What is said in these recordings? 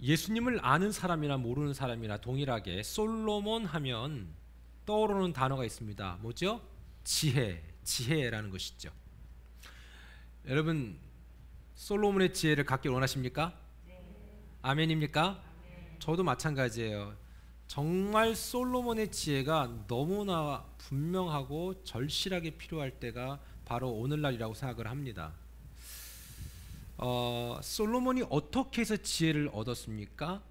예수님을 아는 사람이나 모르는 사람이나 동일하게 솔로몬 하면 떠오르는 단어가 있습니다. 뭐죠? 지혜라는 것이죠. 여러분, 솔로몬의 지혜를 갖길 원하십니까? 아멘입니까? 저도 마찬가지예요. 정말 솔로몬의 지혜가 너무나 분명하고 절실하게 필요할 때가 바로 오늘날이라고 생각을 합니다. 솔로몬이 어떻게 해서 지혜를 얻었습니까?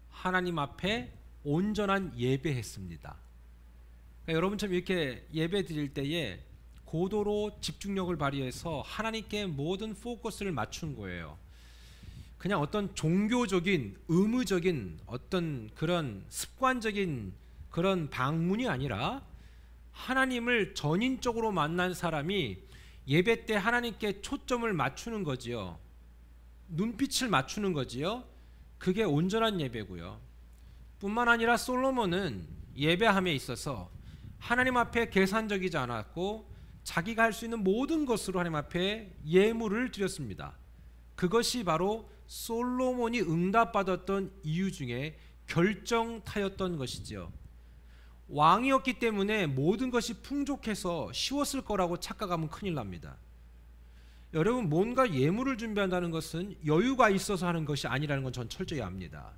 하나님 앞에 온전한 예배했습니다. 그러니까 여러분처럼 이렇게 예배 드릴 때에 고도로 집중력을 발휘해서 하나님께 모든 포커스를 맞춘 거예요. 그냥 어떤 종교적인 의무적인 어떤 그런 습관적인 그런 방문이 아니라 하나님을 전인적으로 만난 사람이 예배 때 하나님께 초점을 맞추는 거지요. 눈빛을 맞추는 거지요. 그게 온전한 예배고요. 뿐만 아니라 솔로몬은 예배함에 있어서 하나님 앞에 계산적이지 않았고 자기가 할 수 있는 모든 것으로 하나님 앞에 예물을 드렸습니다. 그것이 바로 솔로몬이 응답받았던 이유 중에 결정타였던 것이지요. 왕이었기 때문에 모든 것이 풍족해서 쉬웠을 거라고 착각하면 큰일 납니다. 여러분, 뭔가 예물을 준비한다는 것은 여유가 있어서 하는 것이 아니라는 건 전 철저히 압니다.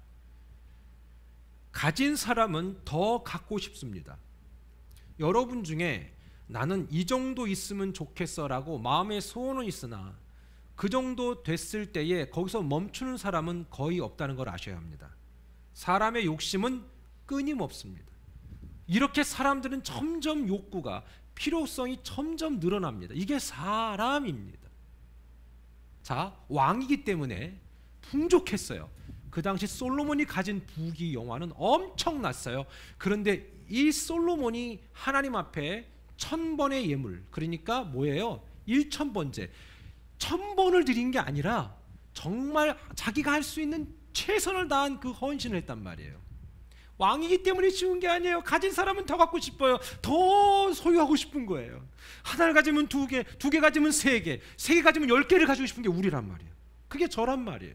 가진 사람은 더 갖고 싶습니다. 여러분 중에 나는 이 정도 있으면 좋겠어 라고 마음의 소원은 있으나 그 정도 됐을 때에 거기서 멈추는 사람은 거의 없다는 걸 아셔야 합니다. 사람의 욕심은 끊임없습니다. 이렇게 사람들은 점점 욕구가, 필요성이 점점 늘어납니다. 이게 사람입니다. 자, 왕이기 때문에 풍족했어요. 그 당시 솔로몬이 가진 부귀 영화는 엄청났어요. 그런데 이 솔로몬이 하나님 앞에 1000번의 예물, 그러니까 뭐예요? 1000번째 1000번을 드린 게 아니라 정말 자기가 할 수 있는 최선을 다한 그 헌신을 했단 말이에요. 왕이기 때문에 쉬운 게 아니에요. 가진 사람은 더 갖고 싶어요. 더 소유하고 싶은 거예요. 하나를 가지면 2개, 2개 가지면 3개, 3개 가지면 10개를 가지고 싶은 게 우리란 말이에요. 그게 저란 말이에요.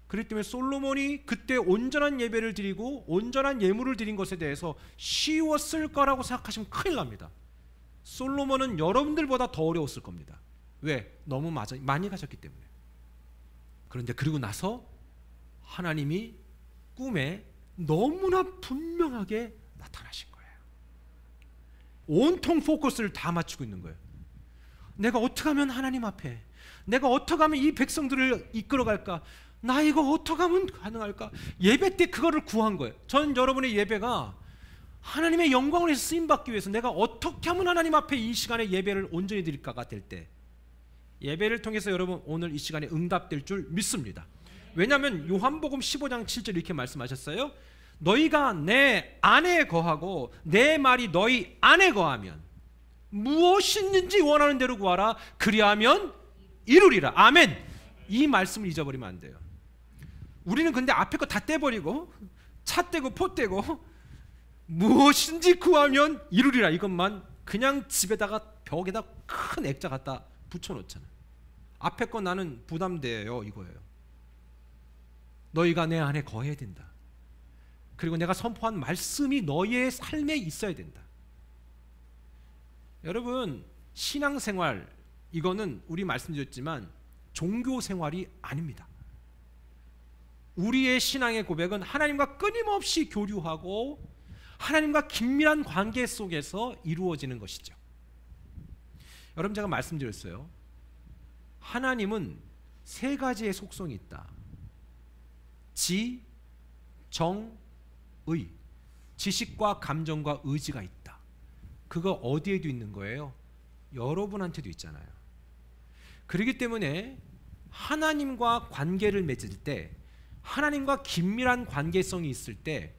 그렇기 때문에 솔로몬이 그때 온전한 예배를 드리고 온전한 예물을 드린 것에 대해서 쉬웠을 거라고 생각하시면 큰일 납니다. 솔로몬은 여러분들보다 더 어려웠을 겁니다. 왜? 너무 많이 가졌기 때문에. 그런데 그리고 나서 하나님이 꿈에 너무나 분명하게 나타나신 거예요. 온통 포커스를 다 맞추고 있는 거예요. 내가 어떻게 하면 하나님 앞에, 내가 어떻게 하면 이 백성들을 이끌어갈까, 나 이거 어떻게 하면 가능할까. 예배 때 그거를 구한 거예요. 전 여러분의 예배가 하나님의 영광을 위해서 쓰임받기 위해서 내가 어떻게 하면 하나님 앞에 이 시간에 예배를 온전히 드릴까가 될 때, 예배를 통해서 여러분 오늘 이 시간에 응답될 줄 믿습니다. 왜냐하면 요한복음 15장 7절 이렇게 말씀하셨어요. 너희가 내 안에 거하고 내 말이 너희 안에 거하면 무엇이든지 원하는 대로 구하라. 그리하면 이루리라. 아멘. 이 말씀을 잊어버리면 안 돼요. 우리는 근데 앞에 거 다 떼버리고 차 떼고 포 떼고 무엇이든지 구하면 이루리라 이것만 그냥 집에다가 벽에다 큰 액자 갖다 붙여놓잖아. 앞에 거 나는 부담돼요 이거예요. 너희가 내 안에 거해야 된다. 그리고 내가 선포한 말씀이 너희의 삶에 있어야 된다. 여러분, 신앙생활 이거는 우리 말씀드렸지만 종교 생활이 아닙니다. 우리의 신앙의 고백은 하나님과 끊임없이 교류하고 하나님과 긴밀한 관계 속에서 이루어지는 것이죠. 여러분, 제가 말씀드렸어요. 하나님은 3가지의 속성이 있다. 지, 정, 의. 지식과 감정과 의지가 있다. 그거 어디에도 있는 거예요? 여러분한테도 있잖아요. 그렇기 때문에 하나님과 관계를 맺을 때, 하나님과 긴밀한 관계성이 있을 때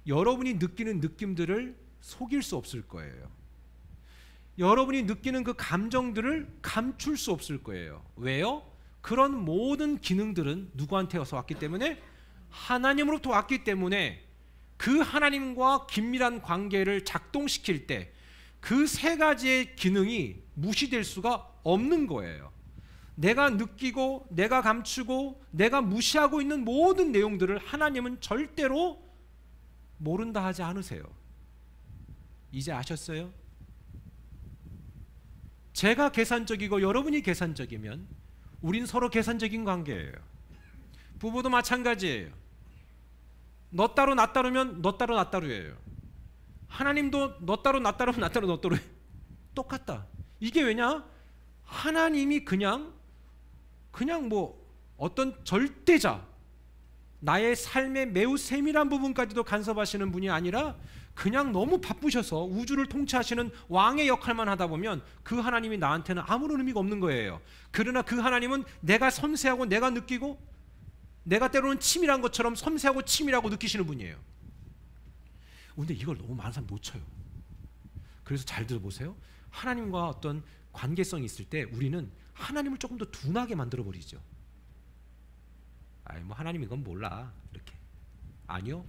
여러분이 느끼는 느낌들을 속일 수 없을 거예요. 여러분이 느끼는 그 감정들을 감출 수 없을 거예요. 왜요? 그런 모든 기능들은 누구한테 와서 왔기 때문에? 하나님으로부터 왔기 때문에 그 하나님과 긴밀한 관계를 작동시킬 때 그 3가지의 기능이 무시될 수가 없는 거예요. 내가 느끼고 내가 감추고 내가 무시하고 있는 모든 내용들을 하나님은 절대로 모른다 하지 않으세요. 이제 아셨어요? 제가 계산적이고 여러분이 계산적이면 우린 서로 계산적인 관계예요. 부부도 마찬가지예요. 너 따로 나 따르면 너 따로 나 따로예요. 하나님도 너 따로 나 따르면 나 따로 너 따로 똑같다. 이게 왜냐? 하나님이 그냥 뭐 어떤 절대자, 나의 삶의 매우 세밀한 부분까지도 간섭하시는 분이 아니라 그냥 너무 바쁘셔서 우주를 통치하시는 왕의 역할만 하다 보면 그 하나님이 나한테는 아무런 의미가 없는 거예요. 그러나 그 하나님은 내가 섬세하고 내가 느끼고 내가 때로는 치밀한 것처럼 섬세하고 치밀하고 느끼시는 분이에요. 근데 이걸 너무 많은 사람 놓쳐요. 그래서 잘 들어보세요. 하나님과 어떤 관계성이 있을 때 우리는 하나님을 조금 더 둔하게 만들어 버리죠. 뭐 하나님 이건 몰라 이렇게. 아니요.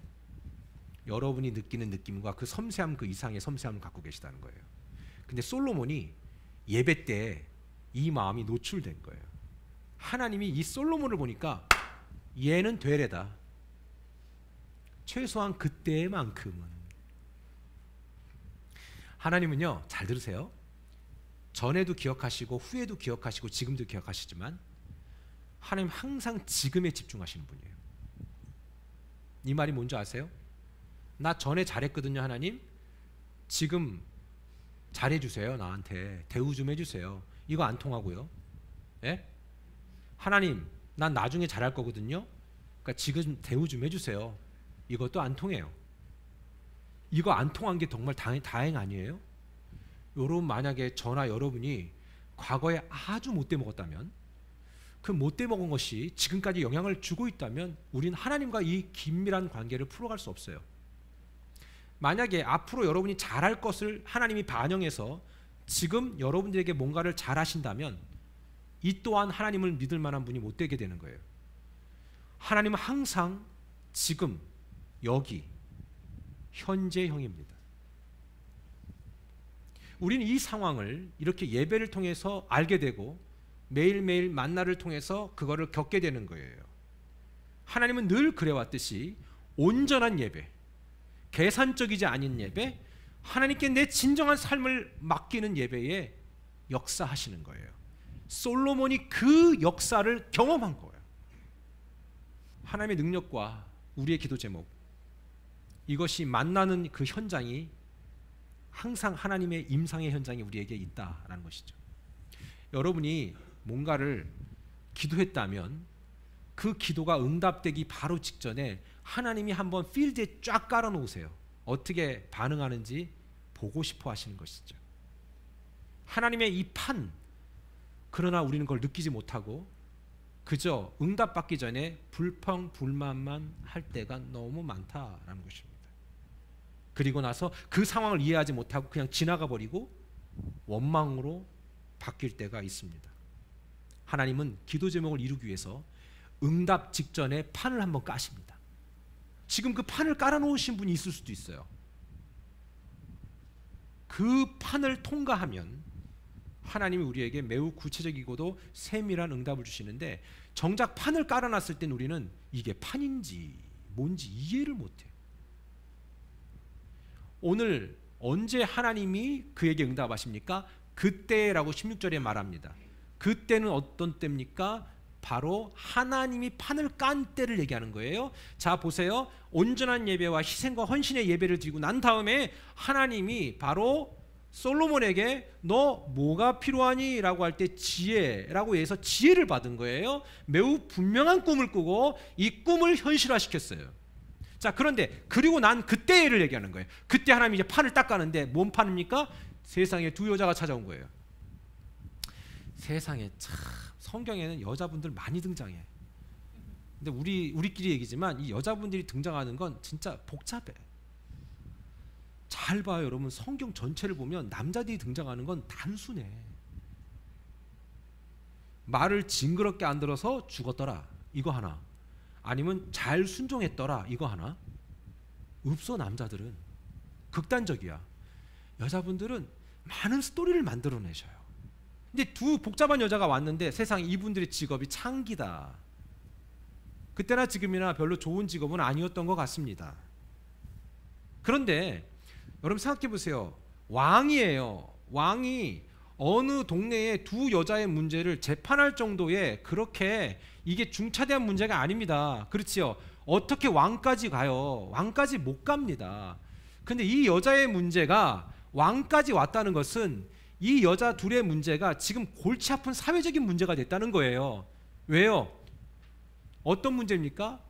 여러분이 느끼는 느낌과 그 섬세함, 그 이상의 섬세함을 갖고 계시다는 거예요. 근데 솔로몬이 예배 때 이 마음이 노출된 거예요. 하나님이 이 솔로몬을 보니까 얘는 되레다. 최소한 그때만큼은. 하나님은요, 잘 들으세요. 전에도 기억하시고 후에도 기억하시고 지금도 기억하시지만 하나님 항상 지금에 집중하시는 분이에요. 이 말이 뭔지 아세요? 나 전에 잘했거든요. 하나님 지금 잘해주세요. 나한테 대우 좀 해주세요. 이거 안 통하고요. 예? 하나님 난 나중에 잘할 거거든요. 그러니까 지금 대우 좀 해주세요. 이것도 안 통해요. 이거 안 통한 게 정말 다행 아니에요? 여러분 만약에 저나 여러분이 과거에 아주 못돼 먹었다면 그 못돼 먹은 것이 지금까지 영향을 주고 있다면 우린 하나님과 이 긴밀한 관계를 풀어갈 수 없어요. 만약에 앞으로 여러분이 잘할 것을 하나님이 반영해서 지금 여러분들에게 뭔가를 잘하신다면 이 또한 하나님을 믿을 만한 분이 못 되게 되는 거예요. 하나님은 항상 지금 여기 현재형입니다. 우리는 이 상황을 이렇게 예배를 통해서 알게 되고 매일매일 만나를 통해서 그거를 겪게 되는 거예요. 하나님은 늘 그래왔듯이 온전한 예배, 계산적이지 않은 예배, 하나님께 내 진정한 삶을 맡기는 예배에 역사하시는 거예요. 솔로몬이 그 역사를 경험한 거예요. 하나님의 능력과 우리의 기도 제목, 이것이 만나는 그 현장이 항상 하나님의 임상의 현장이 우리에게 있다라는 것이죠. 여러분이 뭔가를 기도했다면 그 기도가 응답되기 바로 직전에 하나님이 한번 필드에 쫙 깔아놓으세요. 어떻게 반응하는지 보고 싶어 하시는 것이죠. 하나님의 이 판, 그러나 우리는 그걸 느끼지 못하고 그저 응답받기 전에 불평불만만 할 때가 너무 많다라는 것입니다. 그리고 나서 그 상황을 이해하지 못하고 그냥 지나가 버리고 원망으로 바뀔 때가 있습니다. 하나님은 기도 제목을 이루기 위해서 응답 직전에 판을 한번 까십니다. 지금 그 판을 깔아놓으신 분이 있을 수도 있어요. 그 판을 통과하면 하나님이 우리에게 매우 구체적이고도 세밀한 응답을 주시는데 정작 판을 깔아놨을 땐 우리는 이게 판인지 뭔지 이해를 못해요. 오늘 언제 하나님이 그에게 응답하십니까? 그때라고 16절에 말합니다. 그때는 어떤 때입니까? 바로 하나님이 판을 깐 때를 얘기하는 거예요. 자 보세요. 온전한 예배와 희생과 헌신의 예배를 드리고 난 다음에 하나님이 바로 솔로몬에게 너 뭐가 필요하니? 라고 할 때 지혜라고 해서 지혜를 받은 거예요. 매우 분명한 꿈을 꾸고 이 꿈을 현실화시켰어요. 자 그런데 그리고 난 그때를 얘기하는 거예요. 그때 하나님이 이제 판을 딱 까는데 뭔 판입니까? 세상에 두 여자가 찾아온 거예요. 세상에 참 성경에는 여자분들 많이 등장해. 근데 우리끼리 얘기지만 이 여자분들이 등장하는 건 진짜 복잡해. 잘 봐요, 여러분. 성경 전체를 보면 남자들이 등장하는 건 단순해. 말을 징그럽게 안 들어서 죽었더라. 이거 하나. 아니면 잘 순종했더라. 이거 하나. 없어. 남자들은 극단적이야. 여자분들은 많은 스토리를 만들어내셔요. 근데 두 복잡한 여자가 왔는데 세상에 이분들의 직업이 창기다. 그때나 지금이나 별로 좋은 직업은 아니었던 것 같습니다. 그런데 여러분 생각해 보세요. 왕이에요. 왕이 어느 동네에 두 여자의 문제를 재판할 정도의 그렇게 이게 중차대한 문제가 아닙니다. 그렇지요. 어떻게 왕까지 가요? 왕까지 못 갑니다. 근데 이 여자의 문제가 왕까지 왔다는 것은 이 여자 둘의 문제가 지금 골치 아픈 사회적인 문제가 됐다는 거예요. 왜요? 어떤 문제입니까?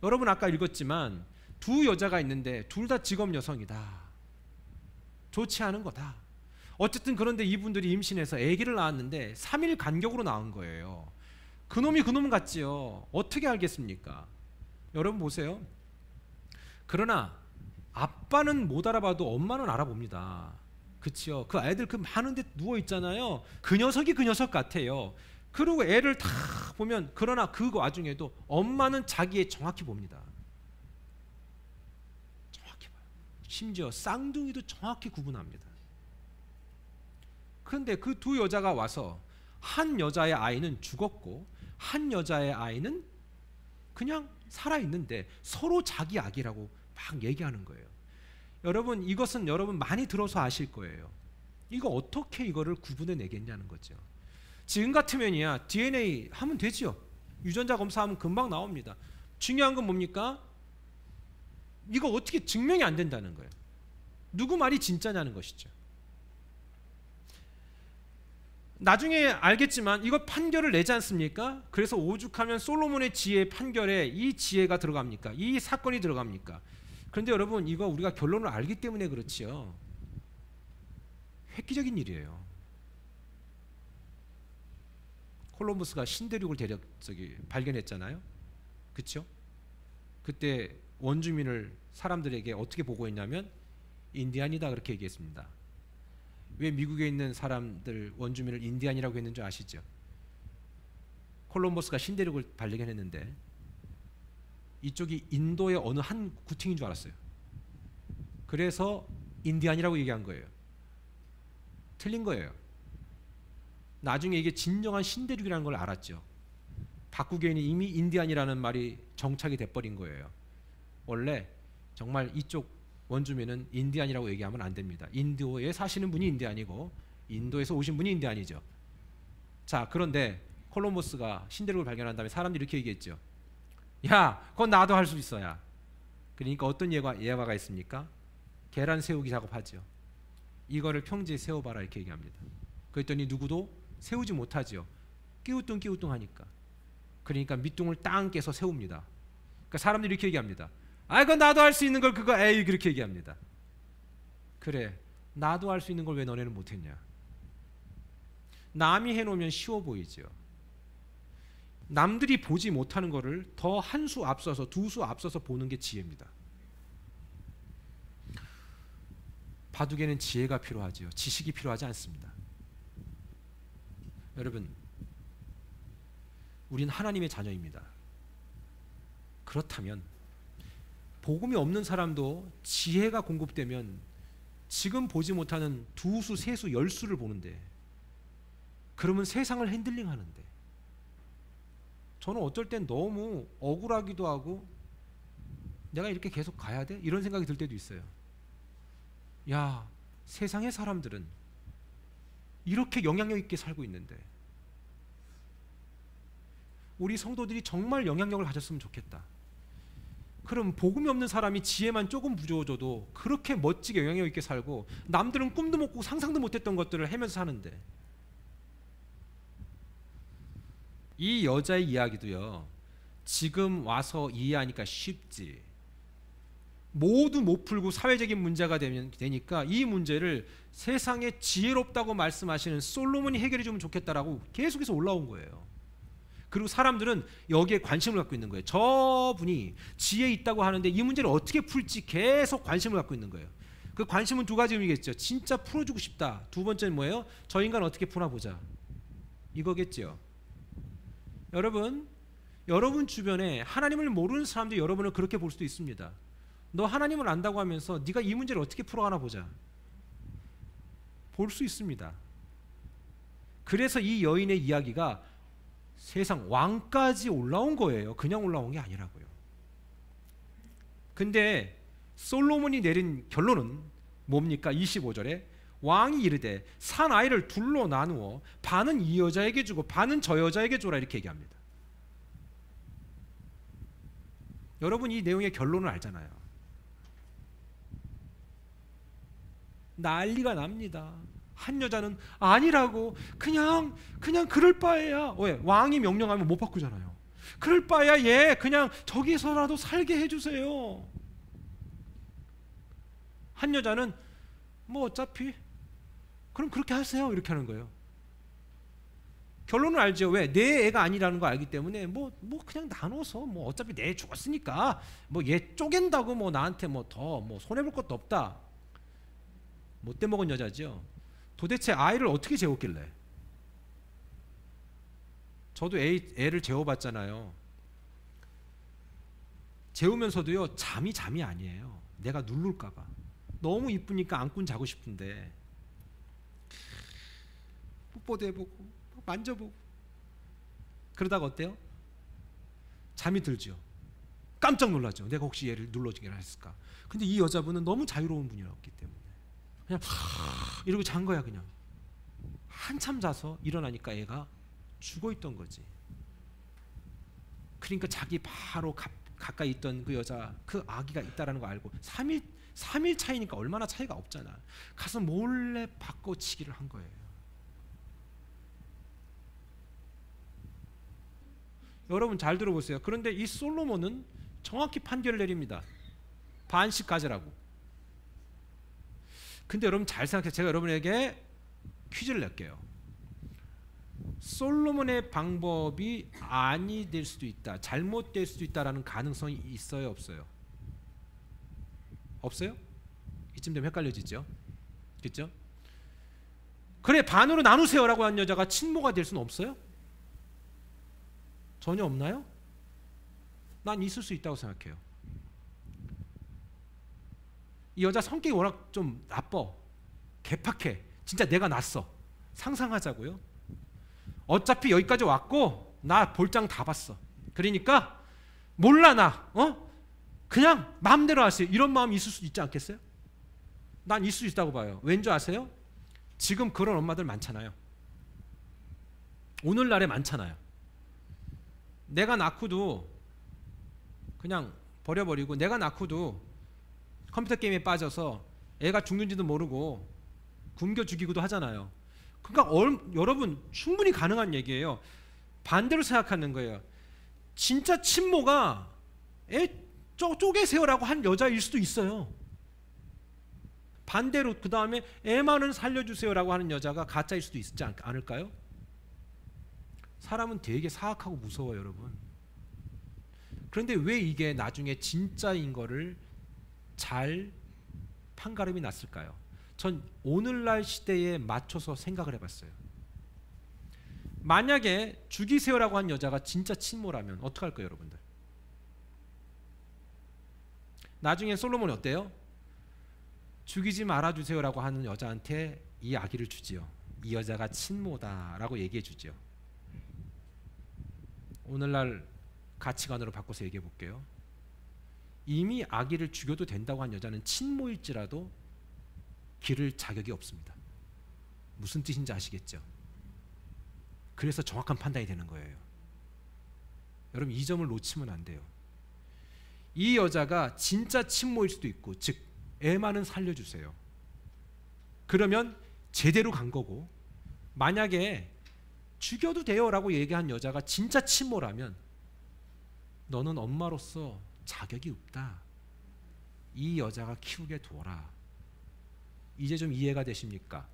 여러분 아까 읽었지만 두 여자가 있는데 둘 다 직업 여성이다. 좋지 않은 거다. 어쨌든 그런데 이분들이 임신해서 아기를 낳았는데 3일 간격으로 낳은 거예요. 그놈이 그놈 같지요. 어떻게 알겠습니까? 여러분 보세요. 그러나 아빠는 못 알아봐도 엄마는 알아봅니다. 그치요? 그 애들 그 많은데 누워 있잖아요. 그 녀석이 그 녀석 같아요. 그리고 애를 다 보면 그러나 그 와중에도 엄마는 자기애 정확히 봅니다. 정확히 봐요. 심지어 쌍둥이도 정확히 구분합니다. 그런데 그 두 여자가 와서 한 여자의 아이는 죽었고 한 여자의 아이는 그냥 살아있는데 서로 자기 아기라고 막 얘기하는 거예요. 여러분 이것은 여러분 많이 들어서 아실 거예요. 이거 어떻게 이거를 구분해 내겠냐는 거죠. 지금 같으면이야 DNA 하면 되죠. 유전자 검사하면 금방 나옵니다. 중요한 건 뭡니까? 이거 어떻게 증명이 안 된다는 거예요. 누구 말이 진짜냐는 것이죠. 나중에 알겠지만 이거 판결을 내지 않습니까? 그래서 오죽하면 솔로몬의 지혜 판결에 이 지혜가 들어갑니까? 이 사건이 들어갑니까? 그런데 여러분 이거 우리가 결론을 알기 때문에 그렇지요. 획기적인 일이에요. 콜럼버스가 신대륙을 발견했잖아요. 그렇죠? 그때 원주민을 사람들에게 어떻게 보고했냐면 인디안이다 그렇게 얘기했습니다. 왜 미국에 있는 사람들 원주민을 인디안이라고 했는지 아시죠? 콜럼버스가 신대륙을 발견했는데 이쪽이 인도의 어느 한 구팅인 줄 알았어요. 그래서 인디안이라고 얘기한 거예요. 틀린 거예요. 나중에 이게 진정한 신대륙이라는 걸 알았죠. 박구계인이 이미 인디안이라는 말이 정착이 돼버린 거예요. 원래 정말 이쪽 원주민은 인디안이라고 얘기하면 안 됩니다. 인도에 사시는 분이 인디안이고 인도에서 오신 분이 인디안이죠. 자, 그런데 콜럼버스가 신대륙을 발견한 다음에 사람들이 이렇게 얘기했죠. 야, 그건 나도 할 수 있어야. 그러니까 어떤 예화가 있습니까? 계란 세우기 작업하죠. 이거를 평지에 세워봐라 이렇게 얘기합니다. 그랬더니 누구도 세우지 못하죠. 끼우뚱끼우뚱하니까. 그러니까 밑둥을 땅 깨서 세웁니다. 그러니까 사람들이 이렇게 얘기합니다. 아, 그건 나도 할 수 있는 걸 그거 에이 그렇게 얘기합니다. 그래, 나도 할 수 있는 걸 왜 너네는 못했냐? 남이 해놓으면 쉬워 보이죠. 남들이 보지 못하는 거를 더 한 수 앞서서 두 수 앞서서 보는 게 지혜입니다. 바둑에는 지혜가 필요하죠. 지식이 필요하지 않습니다. 여러분, 우린 하나님의 자녀입니다. 그렇다면 복음이 없는 사람도 지혜가 공급되면 지금 보지 못하는 두 수, 세 수, 10수를 보는데 그러면 세상을 핸들링 하는데 저는 어떨 땐 너무 억울하기도 하고 내가 이렇게 계속 가야 돼? 이런 생각이 들 때도 있어요. 야, 세상의 사람들은 이렇게 영향력 있게 살고 있는데 우리 성도들이 정말 영향력을 가졌으면 좋겠다. 그럼 복음이 없는 사람이 지혜만 조금 부족해져도 그렇게 멋지게 영향력 있게 살고 남들은 꿈도 못 꾸고 상상도 못했던 것들을 해면서 사는데 이 여자의 이야기도요. 지금 와서 이해하니까 쉽지. 모두 못 풀고 사회적인 문제가 되니까 이 문제를 세상에 지혜롭다고 말씀하시는 솔로몬이 해결해 주면 좋겠다라고 계속해서 올라온 거예요. 그리고 사람들은 여기에 관심을 갖고 있는 거예요. 저분이 지혜 있다고 하는데 이 문제를 어떻게 풀지 계속 관심을 갖고 있는 거예요. 그 관심은 두 가지 의미겠죠. 진짜 풀어주고 싶다. 두 번째는 뭐예요? 저 인간 어떻게 풀어보자. 이거겠죠. 여러분 주변에 하나님을 모르는 사람들이 여러분을 그렇게 볼 수도 있습니다. 너 하나님을 안다고 하면서 네가 이 문제를 어떻게 풀어가나 보자. 볼 수 있습니다. 그래서 이 여인의 이야기가 세상 왕까지 올라온 거예요. 그냥 올라온 게 아니라고요. 근데 솔로몬이 내린 결론은 뭡니까? 25절에 왕이 이르되 산 아이를 둘로 나누어 반은 이 여자에게 주고 반은 저 여자에게 줘라 이렇게 얘기합니다. 여러분 이 내용의 결론을 알잖아요. 난리가 납니다. 한 여자는 아니라고 그냥 그럴 바에야 왜? 왕이 명령하면 못 바꾸잖아요. 그럴 바에야 얘 그냥 저기서라도 살게 해주세요. 한 여자는 뭐 어차피 그럼 그렇게 하세요 이렇게 하는 거예요. 결론은 알죠. 왜? 내 애가 아니라는 거 알기 때문에 뭐 그냥 나눠서 뭐 어차피 내 애 죽었으니까 뭐 얘 쪼갠다고 뭐 나한테 뭐 더 뭐 손해 볼 것도 없다. 못돼 먹은 여자죠. 도대체 아이를 어떻게 재웠길래? 저도 애를 재워봤잖아요. 재우면서도요 잠이 아니에요. 내가 누를까봐. 너무 이쁘니까 안고 자고 싶은데 뽀뽀도 해보고 만져보고 그러다가 어때요? 잠이 들죠. 깜짝 놀라죠. 내가 혹시 얘를 눌러주게 했을까? 근데 이 여자분은 너무 자유로운 분이었기 때문에 그냥 이러고 잔 거야. 그냥 한참 자서 일어나니까 애가 죽어있던 거지. 그러니까 자기 바로 가까이 있던 그 여자 그 아기가 있다라는 거 알고 3일 차이니까 얼마나 차이가 없잖아. 가서 몰래 바꿔치기를 한 거예요. 여러분 잘 들어보세요. 그런데 이 솔로몬은 정확히 판결을 내립니다. 반씩 가져라고. 근데 여러분 잘 생각해서 제가 여러분에게 퀴즈를 낼게요. 솔로몬의 방법이 아니 될 수도 있다, 잘못될 수도 있다라는 가능성이 있어요, 없어요? 없어요? 이쯤 되면 헷갈려지죠? 그렇죠? 그래 반으로 나누세요라고 한 여자가 친모가 될 수는 없어요? 전혀 없나요? 난 있을 수 있다고 생각해요. 이 여자 성격이 워낙 좀 나빠, 개팍해. 진짜 내가 났어. 상상하자고요. 어차피 여기까지 왔고 나 볼장 다 봤어. 그러니까 몰라 나 그냥 마음대로 하세요. 이런 마음이 있을 수 있지 않겠어요? 난 있을 수 있다고 봐요. 왠지 아세요? 지금 그런 엄마들 많잖아요. 오늘날에 많잖아요. 내가 낳고도 그냥 버려버리고 내가 낳고도 컴퓨터 게임에 빠져서 애가 죽는지도 모르고 굶겨 죽이고도 하잖아요. 그러니까 여러분 충분히 가능한 얘기예요. 반대로 생각하는 거예요. 진짜 친모가 애 쪼개세요라고 한 여자일 수도 있어요. 반대로 그 다음에 애만은 살려주세요라고 하는 여자가 가짜일 수도 있지 않을까요? 사람은 되게 사악하고 무서워요, 여러분. 그런데 왜 이게 나중에 진짜인 거를 잘 판가름이 났을까요? 전 오늘날 시대에 맞춰서 생각을 해봤어요. 만약에 죽이세요라고 한 여자가 진짜 친모라면 어떡할 거예요, 여러분들? 나중에 솔로몬이 어때요? 죽이지 말아주세요라고 하는 여자한테 이 아기를 주지요. 이 여자가 친모다라고 얘기해 주지요. 오늘날 가치관으로 바꿔서 얘기해 볼게요. 이미 아기를 죽여도 된다고 한 여자는 친모일지라도 기를 자격이 없습니다. 무슨 뜻인지 아시겠죠? 그래서 정확한 판단이 되는 거예요. 여러분 이 점을 놓치면 안 돼요. 이 여자가 진짜 친모일 수도 있고, 즉 애만은 살려주세요. 그러면 제대로 간 거고, 만약에 죽여도 돼요라고 얘기한 여자가 진짜 친모라면 너는 엄마로서 자격이 없다. 이 여자가 키우게 둬라. 이제 좀 이해가 되십니까?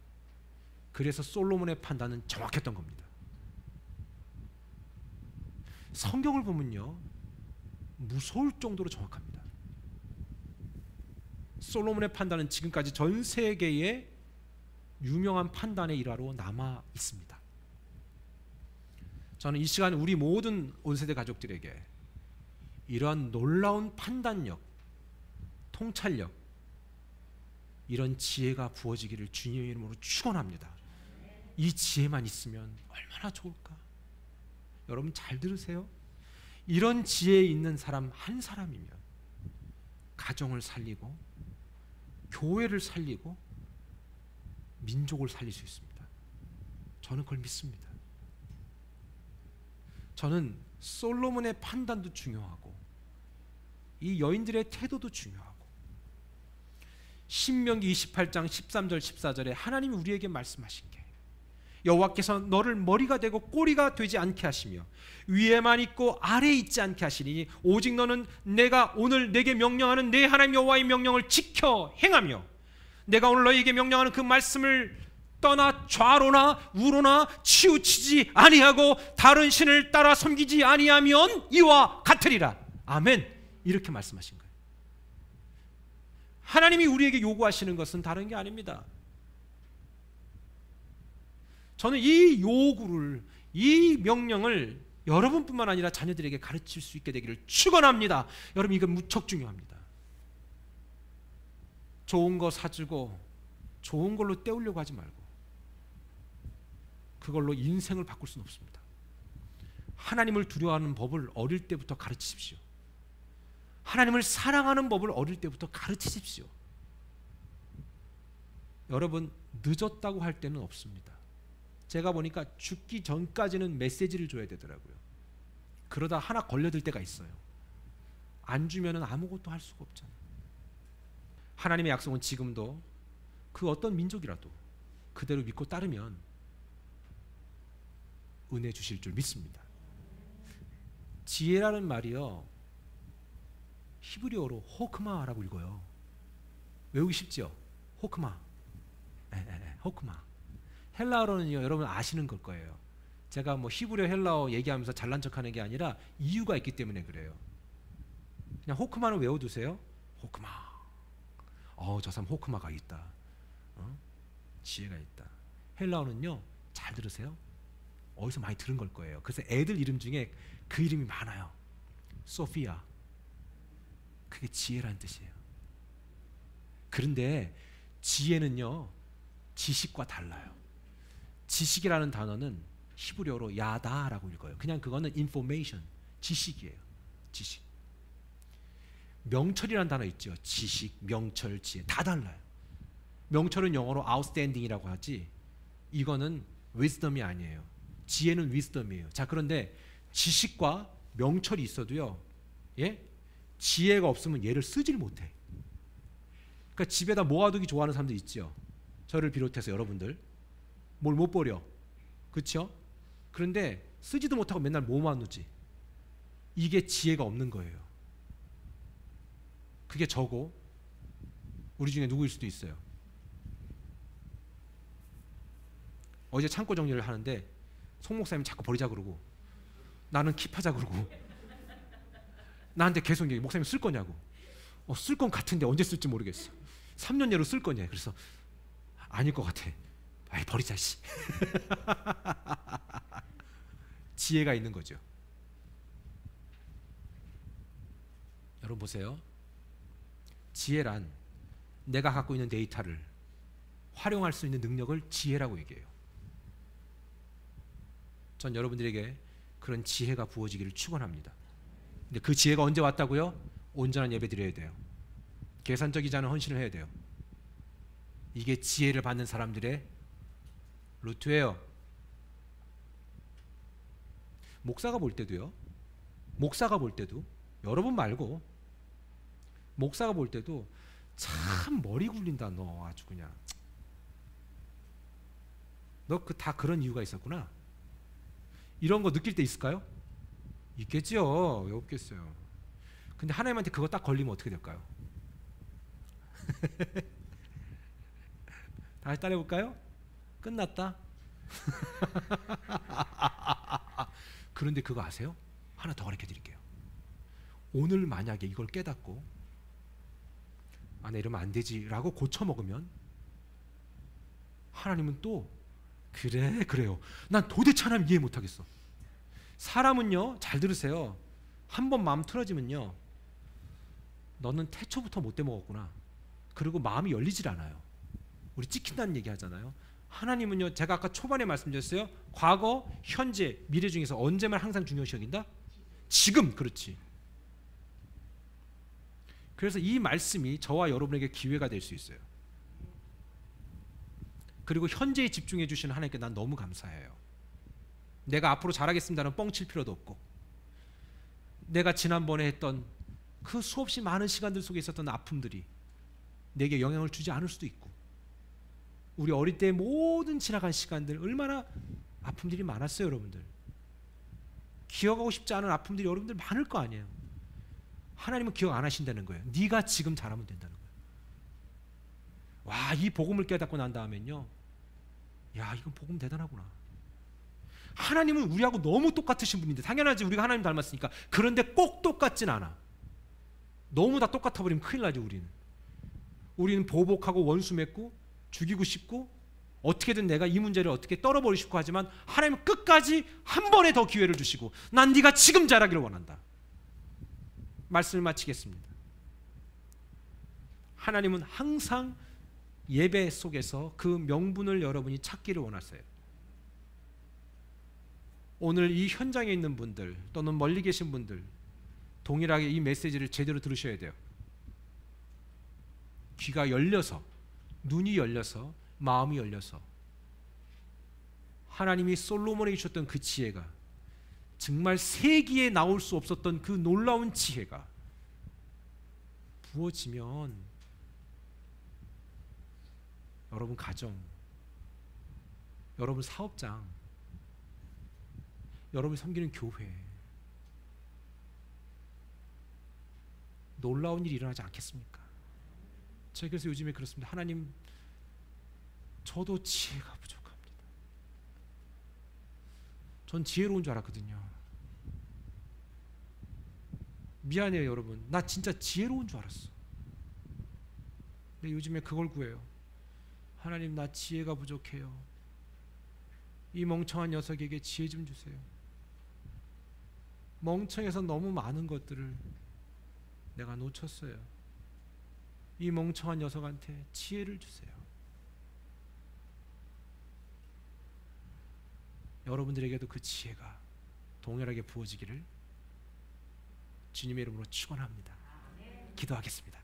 그래서 솔로몬의 판단은 정확했던 겁니다. 성경을 보면요 무서울 정도로 정확합니다. 솔로몬의 판단은 지금까지 전 세계의 유명한 판단의 일화로 남아 있습니다. 저는 이 시간 우리 모든 온세대 가족들에게 이러한 놀라운 판단력, 통찰력, 이런 지혜가 부어지기를 주님의 이름으로 축원합니다. 이 지혜만 있으면 얼마나 좋을까? 여러분 잘 들으세요. 이런 지혜 있는 사람 한 사람이면 가정을 살리고 교회를 살리고 민족을 살릴 수 있습니다. 저는 그걸 믿습니다. 저는 솔로몬의 판단도 중요하고 이 여인들의 태도도 중요하고 신명기 28장 13절 14절에 하나님이 우리에게 말씀하신 게 여호와께서 너를 머리가 되고 꼬리가 되지 않게 하시며 위에만 있고 아래에 있지 않게 하시니 오직 너는 내가 오늘 내게 명령하는 내 하나님 여호와의 명령을 지켜 행하며 내가 오늘 너희에게 명령하는 그 말씀을 떠나 좌로나 우로나 치우치지 아니하고 다른 신을 따라 섬기지 아니하면 이와 같으리라. 아멘. 이렇게 말씀하신 거예요. 하나님이 우리에게 요구하시는 것은 다른 게 아닙니다. 저는 이 요구를, 이 명령을 여러분뿐만 아니라 자녀들에게 가르칠 수 있게 되기를 축원합니다. 여러분 이건 무척 중요합니다. 좋은 거 사주고 좋은 걸로 때우려고 하지 말고 그걸로 인생을 바꿀 수는 없습니다. 하나님을 두려워하는 법을 어릴 때부터 가르치십시오. 하나님을 사랑하는 법을 어릴 때부터 가르치십시오. 여러분 늦었다고 할 때는 없습니다. 제가 보니까 죽기 전까지는 메시지를 줘야 되더라고요. 그러다 하나 걸려들 때가 있어요. 안 주면은 아무것도 할 수가 없잖아요. 하나님의 약속은 지금도 그 어떤 민족이라도 그대로 믿고 따르면 은혜 주실 줄 믿습니다. 지혜라는 말이요 히브리어로 호크마라고 읽어요. 외우기 쉽죠? 호크마. 호크마. 헬라어로는요 여러분 아시는 걸 거예요. 제가 뭐 히브리어 헬라어 얘기하면서 잘난 척하는 게 아니라 이유가 있기 때문에 그래요. 그냥 호크마는 외워두세요. 호크마. 저 사람 호크마가 있다. 지혜가 있다. 헬라어는요 잘 들으세요. 어디서 많이 들은 걸 거예요. 그래서 애들 이름 중에 그 이름이 많아요. 소피아. 그게 지혜라는 뜻이에요. 그런데 지혜는요 지식과 달라요. 지식이라는 단어는 히브리어로 야다라고 읽어요. 그냥 그거는 information, 지식이에요. 지식. 명철이라는 단어 있죠. 지식, 명철, 지혜 다 달라요. 명철은 영어로 outstanding이라고 하지 이거는 wisdom이 아니에요. 지혜는 wisdom이에요. 자, 그런데 지식과 명철이 있어도요 지혜가 없으면 얘를 쓰질 못해. 그러니까 집에다 모아두기 좋아하는 사람들 있죠. 저를 비롯해서 여러분들 뭘 못 버려. 그렇죠? 그런데 쓰지도 못하고 맨날 모아두지. 이게 지혜가 없는 거예요. 그게 저고 우리 중에 누구일 수도 있어요. 어제 창고 정리를 하는데 송 목사님이 자꾸 버리자 그러고 나는 킵하자 그러고 나한테 계속 얘기해. 목사님 쓸 거냐고. 쓸 건 같은데 언제 쓸지 모르겠어. 3년 내로 쓸 거냐. 그래서 아닐 것 같아. 아이 버리자 씨. 지혜가 있는 거죠. 여러분 보세요. 지혜란 내가 갖고 있는 데이터를 활용할 수 있는 능력을 지혜라고 얘기해요. 전 여러분들에게 그런 지혜가 부어지기를 축원합니다. 근데 그 지혜가 언제 왔다고요? 온전한 예배 드려야 돼요. 계산적이지 않은 헌신을 해야 돼요. 이게 지혜를 받는 사람들의 루트예요. 목사가 볼 때도요. 목사가 볼 때도 여러분 말고 목사가 볼 때도 참 머리 굴린다 너 아주 그냥. 너 다 그런 이유가 있었구나. 이런 거 느낄 때 있을까요? 있겠죠. 왜 없겠어요. 근데 하나님한테 그거 딱 걸리면 어떻게 될까요? 다시 따라해볼까요? 끝났다. 그런데 그거 아세요? 하나 더 가르쳐 드릴게요. 오늘 만약에 이걸 깨닫고 나 이러면 안 되지 라고 고쳐먹으면 하나님은 또 그래요. 난 도대체 하나님 이해 못하겠어. 사람은요 잘 들으세요. 한 번 마음 틀어지면요 너는 태초부터 못돼 먹었구나. 그리고 마음이 열리질 않아요. 우리 찍힌다는 얘기 하잖아요. 하나님은요, 제가 아까 초반에 말씀드렸어요. 과거, 현재, 미래 중에서 언제만 항상 중요시 여긴다? 지금. 그렇지. 그래서 이 말씀이 저와 여러분에게 기회가 될 수 있어요. 그리고 현재에 집중해 주시는 하나님께 난 너무 감사해요. 내가 앞으로 잘하겠습니다는 뻥칠 필요도 없고, 내가 지난번에 했던 그 수없이 많은 시간들 속에 있었던 아픔들이 내게 영향을 주지 않을 수도 있고, 우리 어릴 때 모든 지나간 시간들 얼마나 아픔들이 많았어요. 여러분들 기억하고 싶지 않은 아픔들이 여러분들 많을 거 아니에요. 하나님은 기억 안 하신다는 거예요. 네가 지금 잘하면 된다는 거예요. 와, 이 복음을 깨닫고 난 다음엔요, 야, 이건 복음 대단하구나. 하나님은 우리하고 너무 똑같으신 분인데, 당연하지, 우리가 하나님 닮았으니까. 그런데 꼭 똑같진 않아. 너무 다 똑같아 버리면 큰일 나죠. 우리는 보복하고 원수 맺고 죽이고 싶고 어떻게든 내가 이 문제를 어떻게 떨어버리고 싶고 하지만, 하나님은 끝까지 한 번에 더 기회를 주시고, 난 네가 지금 잘하기를 원한다. 말씀을 마치겠습니다. 하나님은 항상 예배 속에서 그 명분을 여러분이 찾기를 원하세요. 오늘 이 현장에 있는 분들 또는 멀리 계신 분들, 동일하게 이 메시지를 제대로 들으셔야 돼요. 귀가 열려서, 눈이 열려서, 마음이 열려서 하나님이 솔로몬에게 주셨던 그 지혜가, 정말 세기에 나올 수 없었던 그 놀라운 지혜가 부어지면, 여러분 가정, 여러분 사업장, 여러분이 섬기는 교회, 놀라운 일이 일어나지 않겠습니까? 제가 그래서 요즘에 그렇습니다. 하나님, 저도 지혜가 부족합니다. 전 지혜로운 줄 알았거든요. 미안해요 여러분, 나 진짜 지혜로운 줄 알았어. 근데 요즘에 그걸 구해요. 하나님, 나 지혜가 부족해요. 이 멍청한 녀석에게 지혜 좀 주세요. 멍청해서 너무 많은 것들을 내가 놓쳤어요. 이 멍청한 녀석한테 지혜를 주세요. 여러분들에게도 그 지혜가 동일하게 부어지기를 주님의 이름으로 축원합니다. 기도하겠습니다.